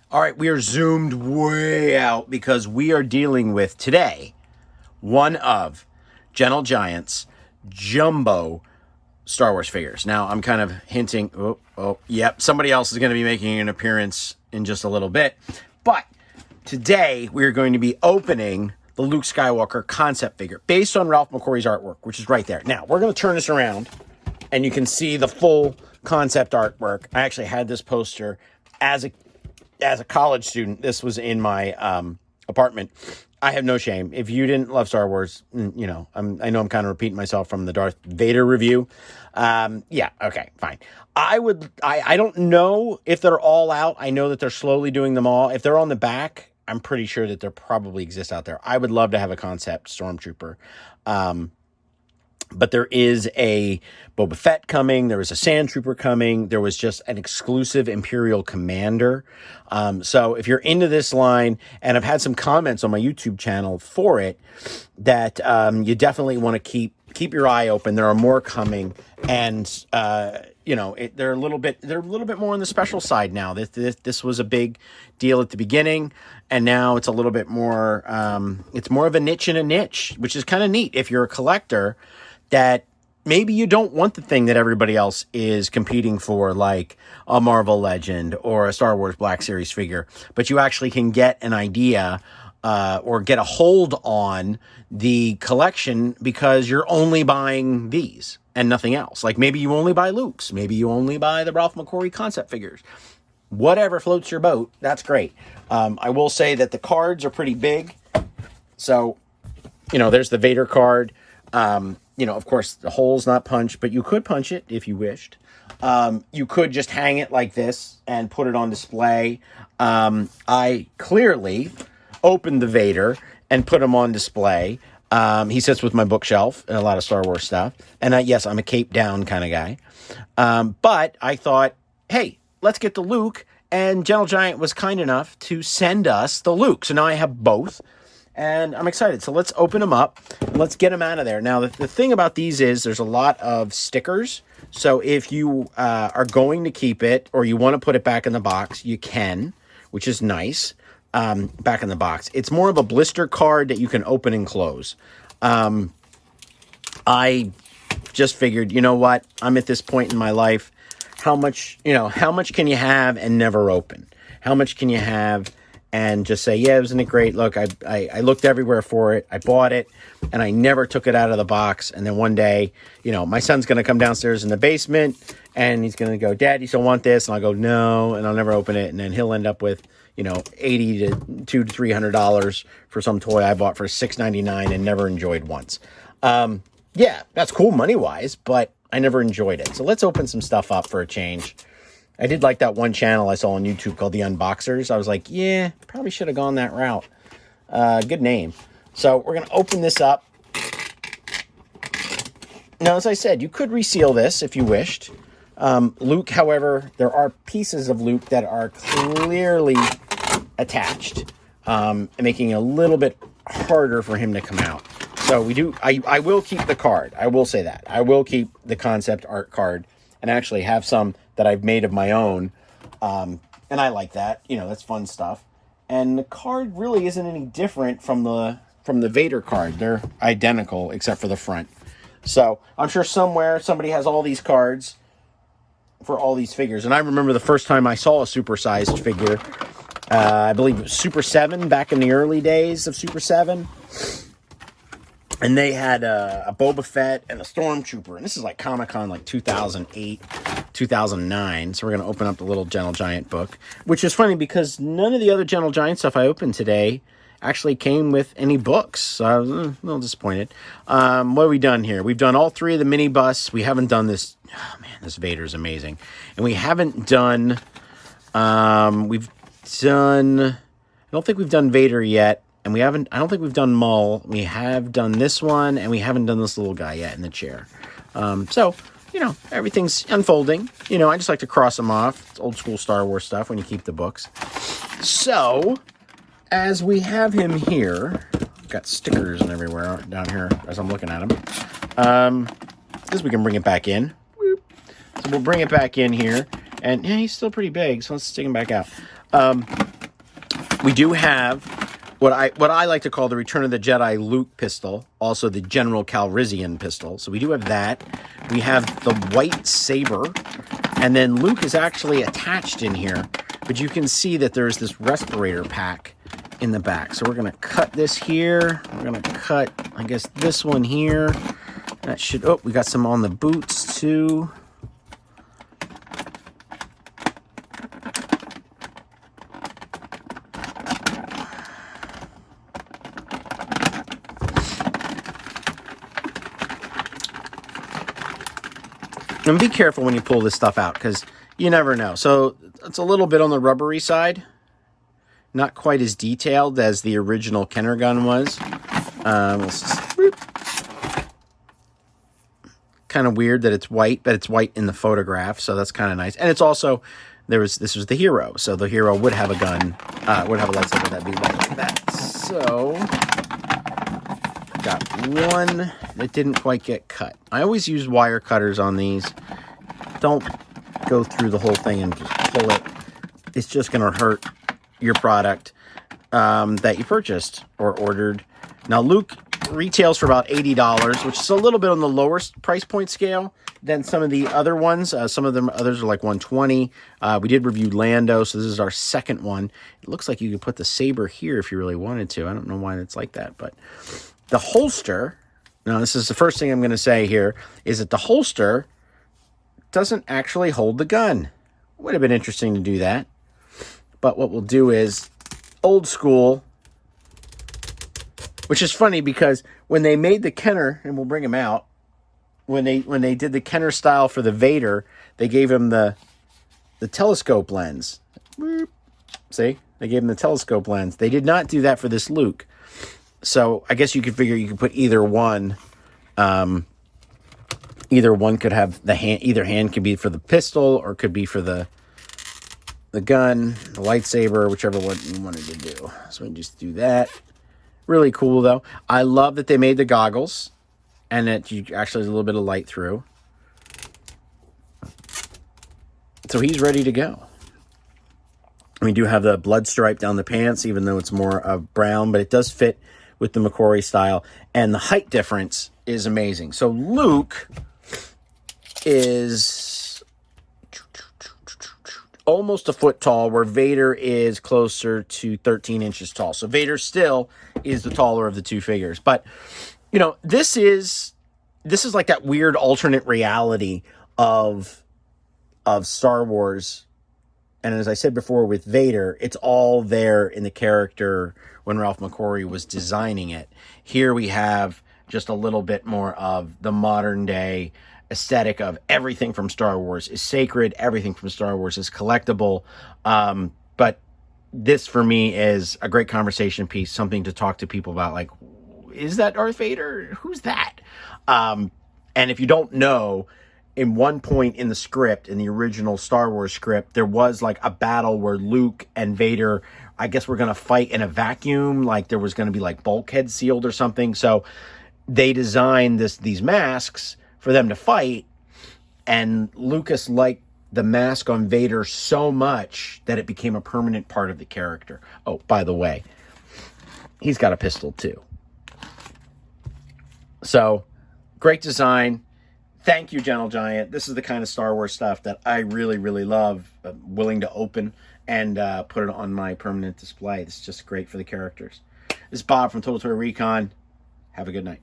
All right, we are zoomed way out because we are dealing with today one of Gentle Giant's jumbo Star Wars figures. Now, I'm kind of hinting, yep, somebody else is going to be making an appearance in just a little bit. But today, we're going to be opening the Luke Skywalker concept figure based on Ralph McQuarrie's artwork, which is right there. Now, we're going to turn this around, and you can see the full concept artwork. I actually had this poster as a college student. This was in my apartment. I have no shame. If you didn't love Star Wars, you know, I know I'm kind of repeating myself from the Darth Vader review. Yeah, okay, fine. I don't know if they're all out. I know that they're slowly doing them all. If they're on the back, I'm pretty sure that there probably exists out there. I would love to have a concept stormtrooper. But there is a Boba Fett coming. There was a Sand Trooper coming. There was just an exclusive Imperial Commander. So if you're into this line, and I've had some comments on my YouTube channel for it, that you definitely want to keep your eye open. There are more coming, and you know, they're a little bit more on the special side now. This was a big deal at the beginning, and now it's a little bit more. It's more of a niche in a niche, which is kind of neat if you're a collector. That maybe you don't want the thing that everybody else is competing for, like a Marvel Legend or a Star Wars Black Series figure, but you actually can get an idea or get a hold on the collection because you're only buying these and nothing else. Like maybe you only buy Luke's, maybe you only buy the Ralph McQuarrie concept figures. Whatever floats your boat, that's great. I will say that the cards are pretty big. So, you know, there's the Vader card. You know, of course, the hole's not punched, but you could punch it if you wished. You could just hang it like this and put it on display. I clearly opened the Vader and put him on display. He sits with my bookshelf and a lot of Star Wars stuff. And yes, I'm a cape down kind of guy. But I thought, hey, let's get the Luke. And Gentle Giant was kind enough to send us the Luke. So now I have both. And I'm excited. So let's open them up. And let's get them out of there. Now, the thing about these is there's a lot of stickers. So if you are going to keep it or you want to put it back in the box, you can, which is nice. Back in the box. It's more of a blister card that you can open and close. I just figured, you know what? I'm at this point in my life. How much can you have and never open? How much can you have and just say, yeah, isn't it great? Look, I looked everywhere for it. I bought it, and I never took it out of the box. And then one day, you know, my son's going to come downstairs in the basement, and he's going to go, Dad, you still want this? And I'll go, no, and I'll never open it. And then he'll end up with, you know, $80 to $300 for some toy I bought for $6.99 and never enjoyed once. Yeah, that's cool money-wise, but I never enjoyed it. So let's open some stuff up for a change. I did like that one channel I saw on YouTube called The Unboxers. I was like, yeah, probably should have gone that route. Good name. So we're going to open this up. Now, as I said, you could reseal this if you wished. Luke, however, there are pieces of Luke that are clearly attached, making it a little bit harder for him to come out. So I will keep the card. I will say that. I will keep the concept art card and actually have some that I've made of my own. And I like that. You know, that's fun stuff. And the card really isn't any different from the Vader card. They're identical except for the front. So I'm sure somewhere somebody has all these cards for all these figures. And I remember the first time I saw a supersized figure, I believe it was Super 7 back in the early days of Super 7. And they had a Boba Fett and a Stormtrooper. And this is like Comic-Con like 2008, 2009. So we're going to open up the little Gentle Giant book. Which is funny because none of the other Gentle Giant stuff I opened today actually came with any books. So I was a little disappointed. What have we done here? We've done all three of the mini busts. We haven't done this. Oh, man, this Vader is amazing. And we haven't done... I don't think we've done Vader yet. And I don't think we've done Maul. We have done this one, and we haven't done this little guy yet in the chair. So, you know, everything's unfolding. You know, I just like to cross them off. It's old school Star Wars stuff when you keep the books. So, as we have him here, got stickers and everywhere down here as I'm looking at him. I guess we can bring it back in. So we'll bring it back in here. And yeah, he's still pretty big, so let's stick him back out. We do have what I like to call the Return of the Jedi Luke pistol, also the General Calrissian pistol. So we do have that. We have the white saber, and then Luke is actually attached in here, but you can see that there's this respirator pack in the back. So we're going to cut this here. We're going to cut, I guess, this one here. That should, oh, we got some on the boots too. And be careful when you pull this stuff out, because you never know. So it's a little bit on the rubbery side. Not quite as detailed as the original Kenner gun was. Kind of weird that it's white, but it's white in the photograph, so that's kind of nice. And it's also, this was the hero, so the hero would have a gun, would have a lightsaber that'd be white like that. So, got one that didn't quite get cut. I always use wire cutters on these. Don't go through the whole thing and just pull it. It's just going to hurt your product that you purchased or ordered. Now, Luke retails for about $80, which is a little bit on the lower price point scale than some of the other ones. Some of them, others are like $120. We did review Lando, so this is our second one. It looks like you could put the saber here if you really wanted to. I don't know why it's like that, but the holster, now this is the first thing I'm going to say here, is that the holster doesn't actually hold the gun. Would have been interesting to do that. But what we'll do is old school, which is funny because when they made the Kenner, and we'll bring him out, when they did the Kenner style for the Vader, they gave him the telescope lens. See? They gave him the telescope lens. They did not do that for this Luke. So I guess you could figure you could put either one. Either one could have the hand. Either hand could be for the pistol or could be for the gun, the lightsaber, whichever one you wanted to do. So we just do that. Really cool though. I love that they made the goggles, and that you actually have a little bit of light through. So he's ready to go. We do have the blood stripe down the pants, even though it's more of brown, but it does fit with the McQuarrie style. And the height difference is amazing. So Luke is almost a foot tall, where Vader is closer to 13 inches tall. So Vader still is the taller of the two figures. But, you know, this is like that weird alternate reality of Star Wars. And as I said before with Vader, it's all there in the character when Ralph McQuarrie was designing it. Here we have just a little bit more of the modern day aesthetic of everything from Star Wars is sacred, everything from Star Wars is collectible. But this for me is a great conversation piece, something to talk to people about, like, is that Darth Vader? Who's that? And if you don't know, in one point in the script, in the original Star Wars script, there was like a battle where Luke and Vader, I guess, were going to fight in a vacuum. Like there was going to be like bulkheads sealed or something. So they designed these masks for them to fight. And Lucas liked the mask on Vader so much that it became a permanent part of the character. Oh, by the way, he's got a pistol too. So great design. Thank you, Gentle Giant. This is the kind of Star Wars stuff that I really, really love. I'm willing to open and put it on my permanent display. It's just great for the characters. This is Bob from Total Toy Recon. Have a good night.